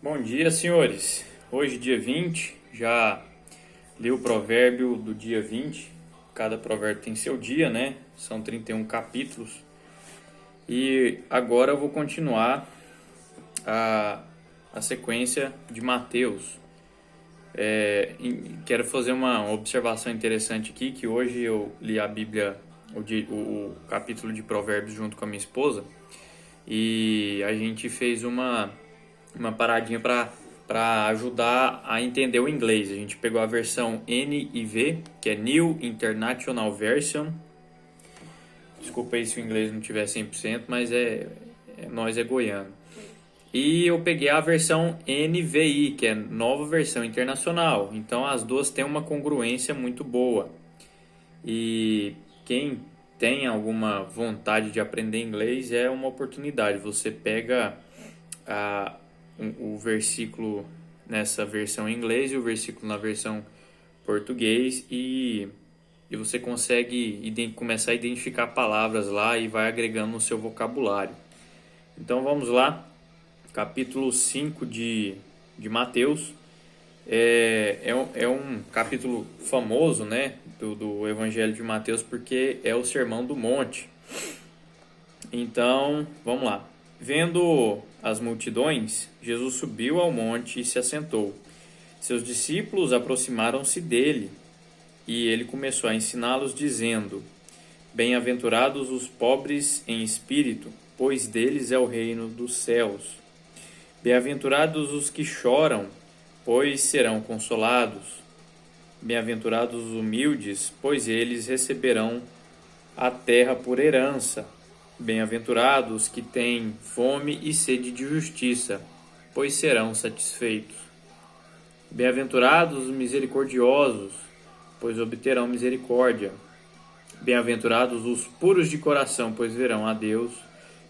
Bom dia, senhores. Hoje, dia 20, já li o provérbio do dia 20. Cada provérbio tem seu dia, né? São 31 capítulos. E agora eu vou continuar a sequência de Mateus. Quero fazer uma observação interessante aqui, que hoje eu li a Bíblia, o capítulo de provérbios junto com a minha esposa. E a gente fez uma paradinha para ajudar a entender o inglês. A gente pegou a versão NIV, que é New International Version. Desculpa aí se o inglês não tiver 100%, mas nós é goiano. E eu peguei a versão NVI, que é Nova Versão Internacional. Então as duas têm uma congruência muito boa. E quem tem alguma vontade de aprender inglês é uma oportunidade. Você pega o versículo nessa versão em inglês e o versículo na versão português e você consegue começar a identificar palavras lá e vai agregando no seu vocabulário. Então vamos lá, capítulo 5 de Mateus. É um capítulo famoso, né, do Evangelho de Mateus, porque é o Sermão do Monte. Então, vamos lá. Vendo as multidões, Jesus subiu ao monte e se assentou. Seus discípulos aproximaram-se dele e ele começou a ensiná-los, dizendo: Bem-aventurados os pobres em espírito, pois deles é o reino dos céus. Bem-aventurados os que choram, pois serão consolados. Bem-aventurados os humildes, pois eles receberão a terra por herança. Bem-aventurados que têm fome e sede de justiça, pois serão satisfeitos. Bem-aventurados os misericordiosos, pois obterão misericórdia. Bem-aventurados os puros de coração, pois verão a Deus.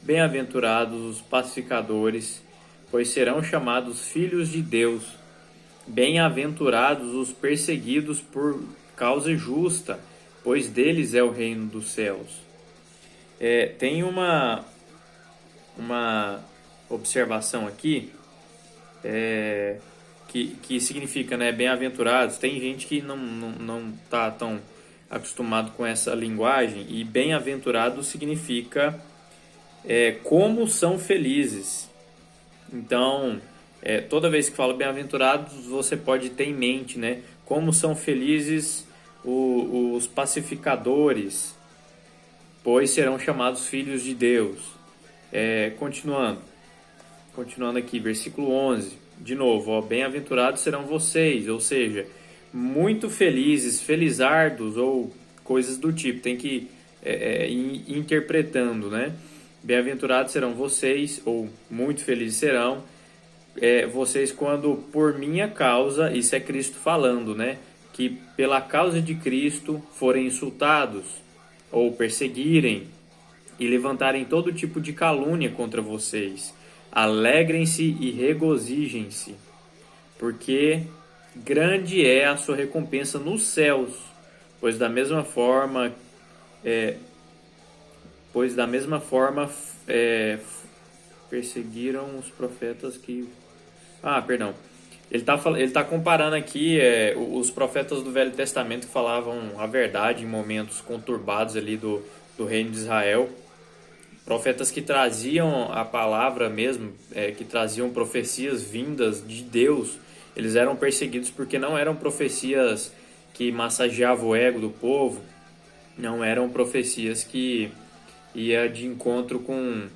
Bem-aventurados os pacificadores, pois serão chamados filhos de Deus. Bem-aventurados os perseguidos por causa justa, pois deles é o reino dos céus. Tem uma observação aqui que significa, né, bem-aventurados. Tem gente que não tá tão acostumado com essa linguagem, e bem-aventurado significa como são felizes. Então, toda vez que fala bem-aventurados, você pode ter em mente, né, como são felizes os pacificadores, pois serão chamados filhos de Deus. Continuando aqui, versículo 11, de novo, bem-aventurados serão vocês, ou seja, muito felizes, felizardos, ou coisas do tipo, tem que ir interpretando, né? Bem-aventurados serão vocês, ou muito felizes serão vocês quando por minha causa, isso é Cristo falando, né? Que pela causa de Cristo forem insultados, ou perseguirem e levantarem todo tipo de calúnia contra vocês. Alegrem-se e regozijem-se, porque grande é a sua recompensa nos céus, pois da mesma forma perseguiram os profetas que... perdão. Ele tá comparando aqui os profetas do Velho Testamento que falavam a verdade em momentos conturbados ali do reino de Israel. Profetas que traziam a palavra mesmo, que traziam profecias vindas de Deus. Eles eram perseguidos porque não eram profecias que massageavam o ego do povo, não eram profecias que ia de encontro com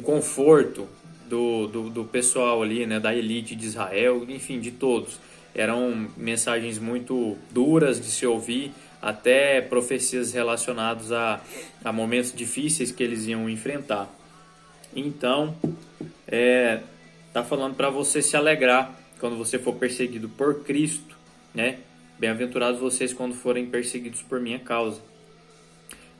conforto do pessoal ali, né, da elite de Israel, enfim, de todos. Eram mensagens muito duras de se ouvir, até profecias relacionadas a momentos difíceis que eles iam enfrentar. Então, tá falando para você se alegrar quando você for perseguido por Cristo, né? Bem-aventurados vocês quando forem perseguidos por minha causa.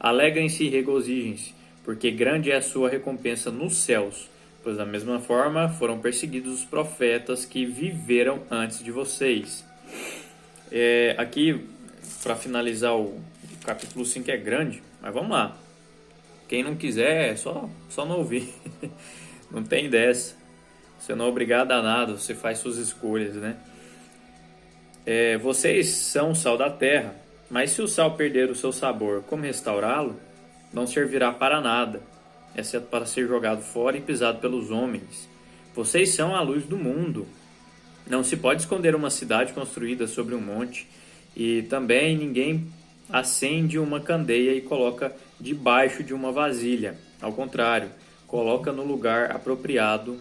Alegrem-se e regozijem-se, porque grande é a sua recompensa nos céus, pois da mesma forma foram perseguidos os profetas que viveram antes de vocês. Aqui, para finalizar, o capítulo 5 é grande, mas vamos lá. Quem não quiser, é só não ouvir. Não tem dessa. Você não é obrigado a nada, você faz suas escolhas, né? Vocês são o sal da terra, mas se o sal perder o seu sabor, como restaurá-lo? Não servirá para nada, exceto para ser jogado fora e pisado pelos homens. Vocês são a luz do mundo. Não se pode esconder uma cidade construída sobre um monte, e também ninguém acende uma candeia e coloca debaixo de uma vasilha. Ao contrário, coloca no lugar apropriado,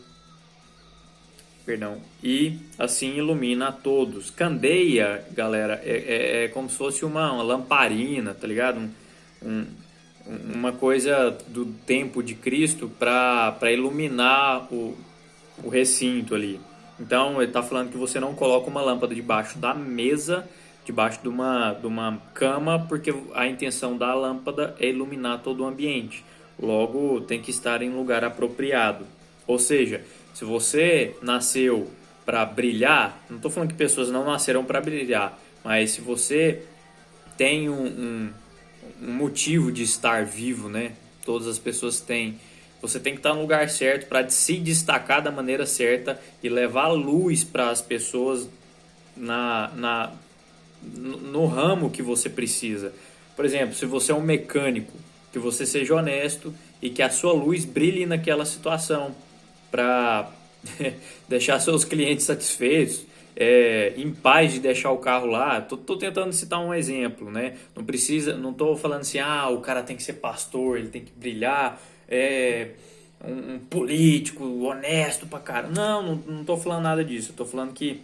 e assim ilumina a todos. Candeia, galera, é como se fosse uma lamparina, tá ligado? Uma coisa do tempo de Cristo para iluminar o recinto ali. Então ele está falando que você não coloca uma lâmpada debaixo da mesa, debaixo de uma cama, porque a intenção da lâmpada é iluminar todo o ambiente. Logo, tem que estar em lugar apropriado. Ou seja, se você nasceu para brilhar, não estou falando que pessoas não nasceram para brilhar, mas se você tem um motivo de estar vivo, né? Todas as pessoas têm. Você tem que estar no lugar certo para se destacar da maneira certa e levar luz para as pessoas no ramo que você precisa. Por exemplo, se você é um mecânico, que você seja honesto e que a sua luz brilhe naquela situação para deixar seus clientes satisfeitos, em paz de deixar o carro lá. Tô tentando citar um exemplo, né? Não tô falando assim, o cara tem que ser pastor, ele tem que brilhar, um político honesto pra cara. Não tô falando nada disso. Eu tô falando que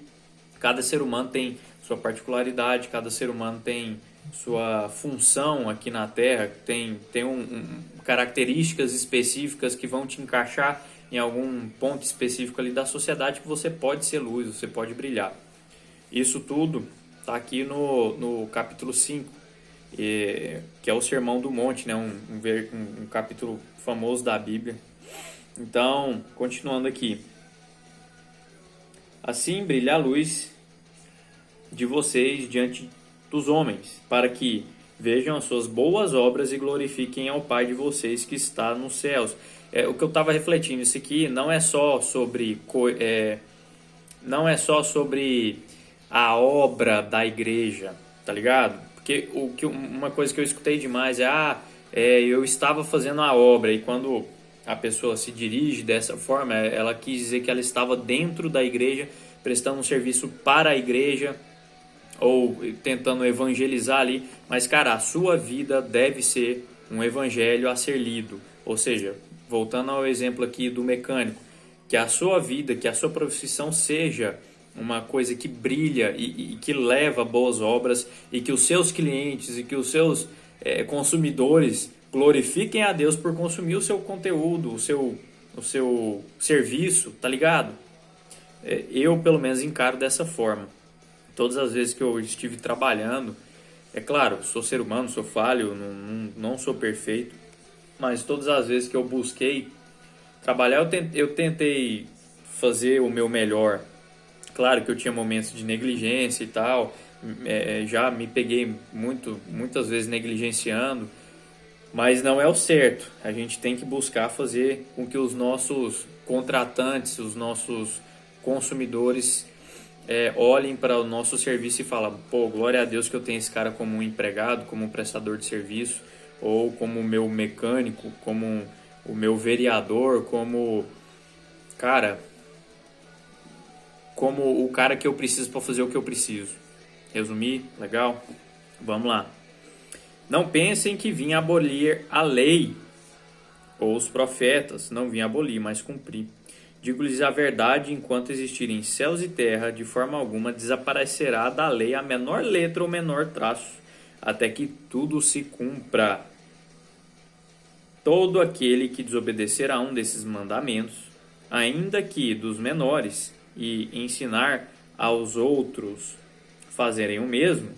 cada ser humano tem sua particularidade, cada ser humano tem sua função aqui na Terra, tem características específicas que vão te encaixar em algum ponto específico ali da sociedade que você pode ser luz, você pode brilhar. Isso tudo está aqui no capítulo 5, que é o Sermão do Monte, né? um capítulo famoso da Bíblia. Então, continuando aqui. Assim brilha a luz de vocês diante dos homens, para que vejam as suas boas obras e glorifiquem ao Pai de vocês que está nos céus. O que eu estava refletindo, isso aqui não é só sobre a obra da igreja, tá ligado? Porque uma coisa que eu escutei demais eu estava fazendo a obra, e quando a pessoa se dirige dessa forma, ela quis dizer que ela estava dentro da igreja, prestando um serviço para a igreja, ou tentando evangelizar ali, mas cara, a sua vida deve ser um evangelho a ser lido. Ou seja, voltando ao exemplo aqui do mecânico, que a sua vida, que a sua profissão seja uma coisa que brilha e que leva boas obras, e que os seus clientes e que os seus consumidores glorifiquem a Deus por consumir o seu conteúdo, o seu serviço, tá ligado? Eu pelo menos encaro dessa forma. Todas as vezes que eu estive trabalhando, é claro, sou ser humano, sou falho, não sou perfeito, mas todas as vezes que eu busquei trabalhar, eu tentei fazer o meu melhor. Claro que eu tinha momentos de negligência e tal, já me peguei muitas vezes negligenciando, mas não é o certo. A gente tem que buscar fazer com que os nossos contratantes, os nossos consumidores olhem para o nosso serviço e falam, pô, glória a Deus que eu tenho esse cara como um empregado, como um prestador de serviço, ou como o meu mecânico, como o meu vereador, como o cara que eu preciso para fazer o que eu preciso. Resumir? Legal? Vamos lá. Não pensem que vim abolir a lei ou os profetas. Não vim abolir, mas cumprir. Digo-lhes a verdade, enquanto existirem céus e terra, de forma alguma desaparecerá da lei a menor letra ou menor traço, até que tudo se cumpra. Todo aquele que desobedecer a um desses mandamentos, ainda que dos menores, e ensinar aos outros fazerem o mesmo,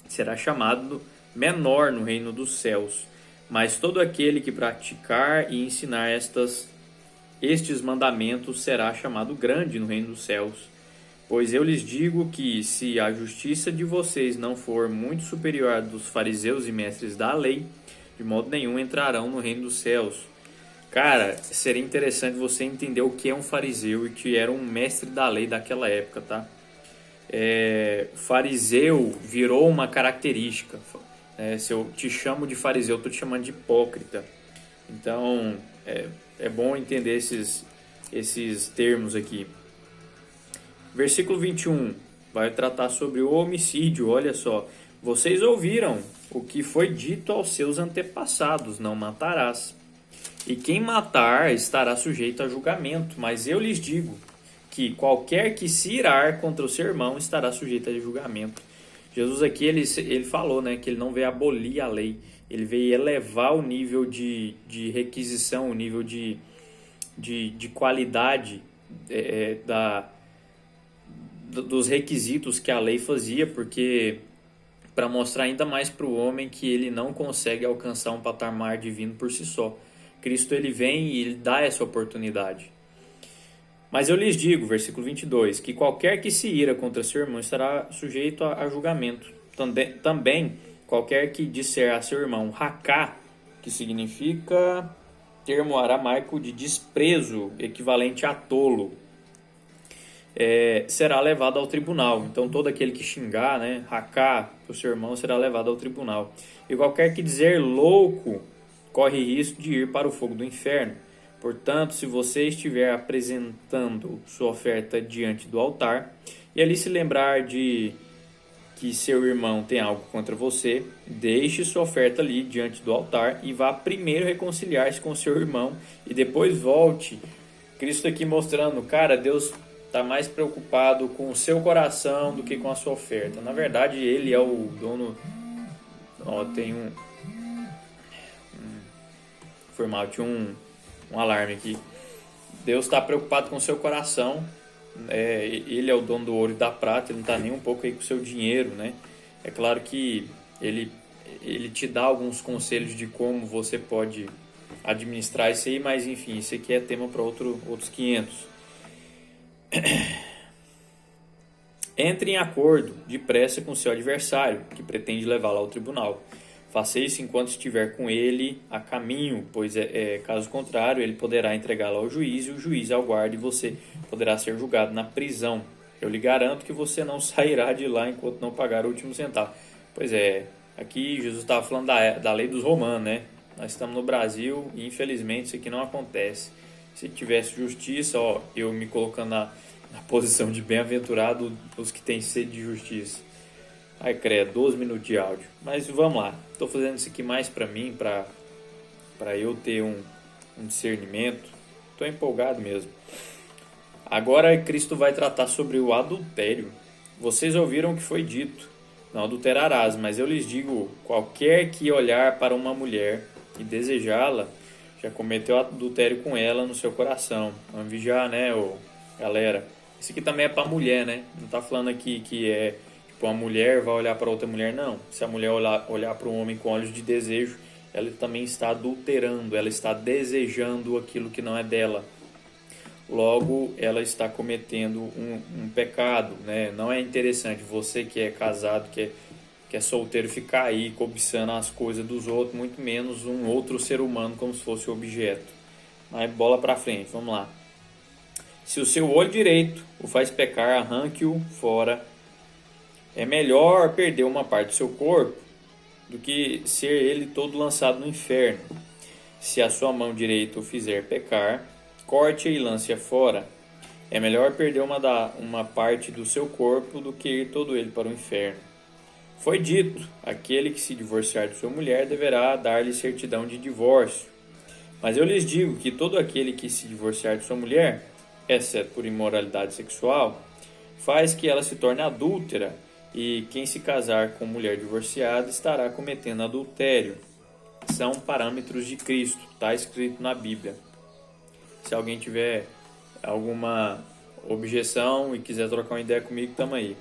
será chamado menor no reino dos céus. Mas todo aquele que praticar e ensinar estes mandamentos será chamado grande no reino dos céus. Pois eu lhes digo que, se a justiça de vocês não for muito superior à dos fariseus e mestres da lei, de modo nenhum entrarão no reino dos céus. Cara, seria interessante você entender o que é um fariseu e que era um mestre da lei daquela época, tá? O fariseu virou uma característica. Se eu te chamo de fariseu, eu tô te chamando de hipócrita. Então, é bom entender esses termos aqui. Versículo 21 vai tratar sobre o homicídio. Olha só. Vocês ouviram o que foi dito aos seus antepassados: não matarás. E quem matar estará sujeito a julgamento. Mas eu lhes digo que qualquer que se irar contra o seu irmão estará sujeito a julgamento. Jesus aqui ele falou, né, que ele não veio abolir a lei, ele veio elevar o nível de requisição, o nível de qualidade dos requisitos que a lei fazia, porque para mostrar ainda mais para o homem que ele não consegue alcançar um patamar divino por si só. Cristo ele vem e ele dá essa oportunidade. Mas eu lhes digo, versículo 22, que qualquer que se ira contra seu irmão estará sujeito a julgamento. Também qualquer que disser a seu irmão racá, que significa termo aramaico de desprezo, equivalente a tolo, será levado ao tribunal. Então todo aquele que xingar, né, racá, o seu irmão, será levado ao tribunal. E qualquer que dizer louco, corre risco de ir para o fogo do inferno. Portanto, se você estiver apresentando sua oferta diante do altar e ali se lembrar de que seu irmão tem algo contra você, deixe sua oferta ali diante do altar e vá primeiro reconciliar-se com seu irmão e depois volte. Cristo aqui mostrando, cara, Deus está mais preocupado com o seu coração do que com a sua oferta. Na verdade, ele é o dono... tem Foi mal, tinha um alarme aqui. Deus está preocupado com o seu coração. Ele é o dono do ouro e da prata. Ele não está nem um pouco aí com o seu dinheiro, né? É claro que ele te dá alguns conselhos de como você pode administrar isso aí, mas enfim, isso aqui é tema para outros 500. Entre em acordo depressa com seu adversário, que pretende levá-lo ao tribunal. Faça isso enquanto estiver com ele a caminho, pois caso contrário, ele poderá entregá-lo ao juiz e o juiz ao guarda e você poderá ser julgado na prisão. Eu lhe garanto que você não sairá de lá enquanto não pagar o último centavo. Pois é, aqui Jesus estava falando da lei dos romanos, né? Nós estamos no Brasil e infelizmente isso aqui não acontece. Se tivesse justiça, eu me colocando na posição de bem-aventurado os que têm sede de justiça. Ai, credo, 12 minutos de áudio. Mas vamos lá. Estou fazendo isso aqui mais para mim, para eu ter um discernimento. Estou empolgado mesmo. Agora Cristo vai tratar sobre o adultério. Vocês ouviram o que foi dito: não adulterarás, mas eu lhes digo, qualquer que olhar para uma mulher e desejá-la, já cometeu adultério com ela no seu coração. Vamos vigiar, né, galera? Isso aqui também é para mulher, né? Não está falando aqui que uma mulher vai olhar para outra mulher, não. Se a mulher olhar para um homem com olhos de desejo, ela também está adulterando, ela está desejando aquilo que não é dela. Logo, ela está cometendo um pecado, né? Não é interessante você que é casado, que é solteiro, ficar aí cobiçando as coisas dos outros, muito menos um outro ser humano como se fosse objeto. Mas bola para frente, vamos lá. Se o seu olho direito o faz pecar, arranque-o fora. É melhor perder uma parte do seu corpo do que ser ele todo lançado no inferno. Se a sua mão direita o fizer pecar, corte-a e lance-a fora. É melhor perder uma parte do seu corpo do que ir todo ele para o inferno. Foi dito, aquele que se divorciar de sua mulher deverá dar-lhe certidão de divórcio. Mas eu lhes digo que todo aquele que se divorciar de sua mulher, exceto por imoralidade sexual, faz que ela se torne adúltera. E quem se casar com mulher divorciada estará cometendo adultério. São parâmetros de Cristo, está escrito na Bíblia. Se alguém tiver alguma objeção e quiser trocar uma ideia comigo, estamos aí.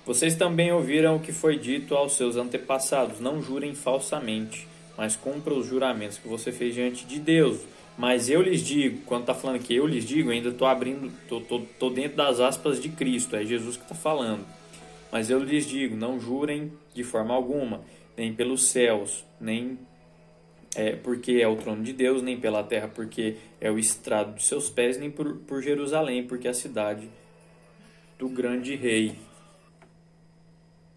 Vocês também ouviram o que foi dito aos seus antepassados: não jurem falsamente, mas cumpra os juramentos que você fez diante de Deus. Mas eu lhes digo, quando está falando que eu lhes digo, ainda estou abrindo, estou dentro das aspas de Cristo, é Jesus que está falando. Mas eu lhes digo, não jurem de forma alguma, nem pelos céus, nem porque é o trono de Deus, nem pela terra, porque é o estrado de seus pés, nem por Jerusalém, porque é a cidade do grande rei.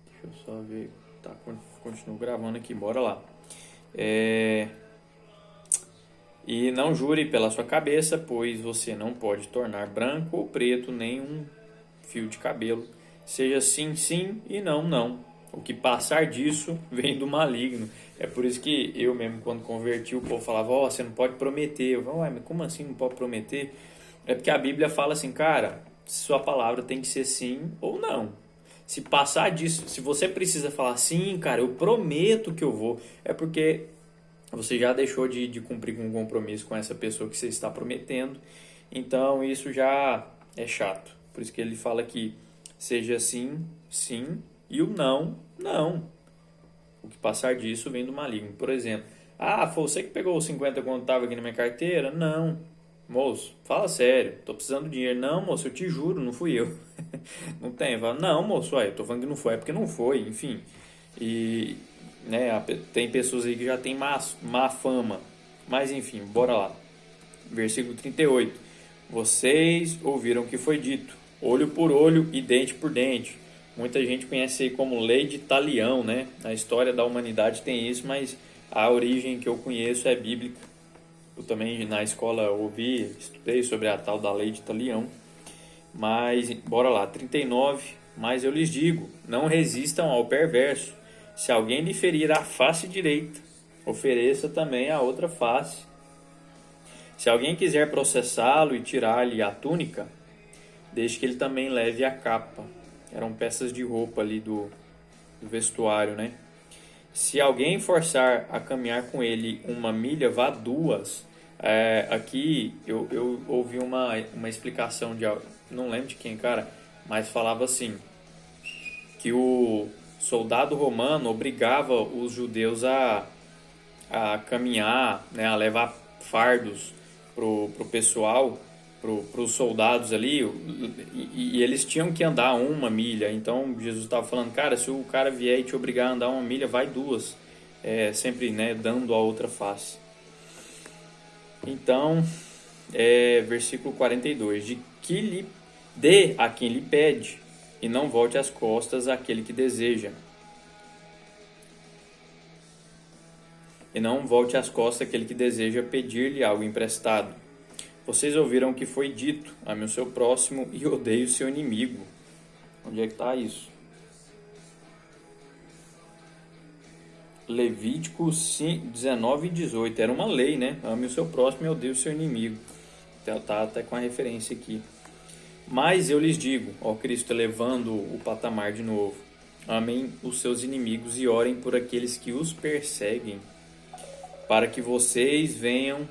Deixa eu só ver. Tá, continuo gravando aqui, bora lá. E não jure pela sua cabeça, pois você não pode tornar branco ou preto nenhum fio de cabelo. Seja sim, sim e não, não. O que passar disso vem do maligno. É por isso que eu mesmo, quando converti, o povo falava, você não pode prometer. Eu falava, mas como assim não pode prometer? É porque a Bíblia fala assim, cara, sua palavra tem que ser sim ou não. Se passar disso, se você precisa falar sim, cara, eu prometo que eu vou, é porque você já deixou de cumprir com um compromisso com essa pessoa que você está prometendo. Então isso já é chato. Por isso que ele fala que seja sim, sim, e o não, não. O que passar disso vem do maligno. Por exemplo, foi você que pegou os 50 quando estava aqui na minha carteira? Não. Moço, fala sério, tô precisando de dinheiro. Não, moço, eu te juro, não fui eu. Não tem. Fala, não, moço, eu tô falando que não foi, é porque não foi, enfim. E né, tem pessoas aí que já tem má fama. Mas enfim, bora lá. Versículo 38. Vocês ouviram o que foi dito, olho por olho e dente por dente. Muita gente conhece aí como lei de Talião, né? Na história da humanidade tem isso, mas a origem que eu conheço é bíblica. Eu também na escola estudei sobre a tal da lei de Talião. Mas, bora lá, 39. Mas eu lhes digo, não resistam ao perverso. Se alguém lhe ferir a face direita, ofereça também a outra face. Se alguém quiser processá-lo e tirar-lhe a túnica, deixe que ele também leve a capa. Eram peças de roupa ali do vestuário, né? Se alguém forçar a caminhar com ele 1 milha, vá 2. Aqui eu ouvi uma explicação de, não lembro de quem, cara, mas falava assim, que o soldado romano obrigava os judeus a caminhar, né, a levar fardos pro pessoal, pros soldados ali, e eles tinham que andar 1 milha. Então Jesus estava falando, cara, se o cara vier e te obrigar a andar 1 milha, vai 2. Sempre, né, dando a outra face. Então, versículo 42, de que lhe dê a quem lhe pede, e não volte as costas àquele que deseja. E não volte as costas àquele que deseja pedir-lhe algo emprestado. Vocês ouviram o que foi dito, ame o seu próximo e odeie o seu inimigo. Onde é que está isso? Levítico 19 e 18. Era uma lei, né? Ame o seu próximo e odeie o seu inimigo. Está até com a referência aqui. Mas eu lhes digo, ó Cristo elevando o patamar de novo, amem os seus inimigos e orem por aqueles que os perseguem, para que vocês venham